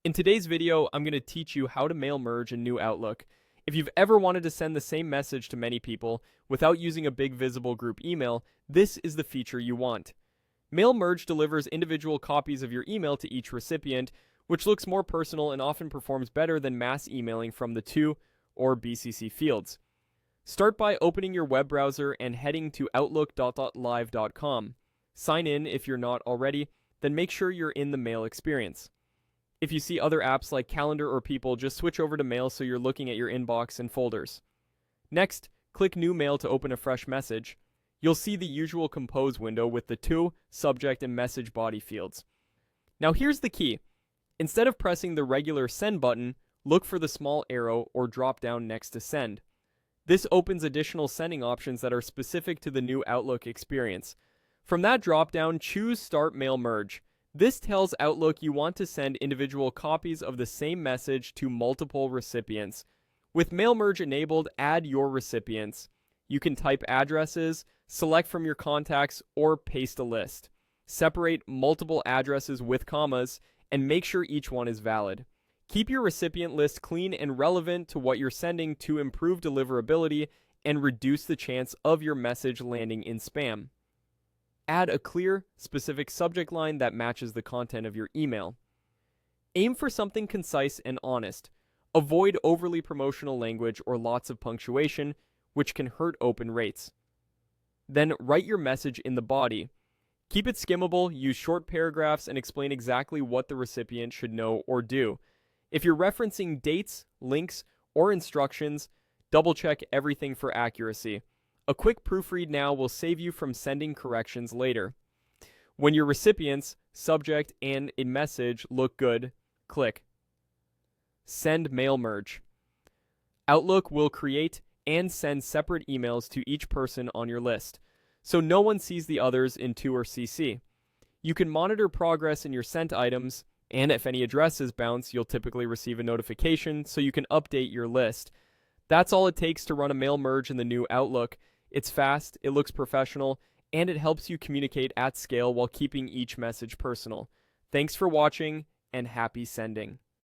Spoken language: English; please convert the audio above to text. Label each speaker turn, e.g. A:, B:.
A: In today's video, I'm going to teach you how to mail merge in New Outlook. If you've ever wanted to send the same message to many people without using a big visible group email, this is the feature you want. Mail merge delivers individual copies of your email to each recipient, which looks more personal and often performs better than mass emailing from the to or BCC fields. Start by opening your web browser and heading to outlook.live.com. Sign in if you're not already, then make sure you're in the mail experience. If you see other apps like Calendar or People, just switch over to Mail so you're looking at your inbox and folders. Next, click New Mail to open a fresh message. You'll see the usual Compose window with the to, subject, and message body fields. Now here's the key. Instead of pressing the regular Send button, look for the small arrow or drop down next to Send. This opens additional sending options that are specific to the New Outlook experience. From that drop down, choose Start Mail Merge. This tells Outlook you want to send individual copies of the same message to multiple recipients. With Mail Merge enabled, add your recipients. You can type addresses, select from your contacts, or paste a list. Separate multiple addresses with commas, and make sure each one is valid. Keep your recipient list clean and relevant to what you're sending to improve deliverability and reduce the chance of your message landing in spam. Add a clear, specific subject line that matches the content of your email. Aim for something concise and honest. Avoid overly promotional language or lots of punctuation, which can hurt open rates. Then write your message in the body. Keep it skimmable, use short paragraphs, and explain exactly what the recipient should know or do. If you're referencing dates, links, or instructions, double-check everything for accuracy. A quick proofread now will save you from sending corrections later. When your recipients, subject, and a message look good, click Send Mail Merge. Outlook will create and send separate emails to each person on your list, so no one sees the others in To or CC. You can monitor progress in your sent items, and if any addresses bounce, you'll typically receive a notification so you can update your list. That's all it takes to run a mail merge in the New Outlook. It's fast, it looks professional, and it helps you communicate at scale while keeping each message personal. Thanks for watching, and happy sending.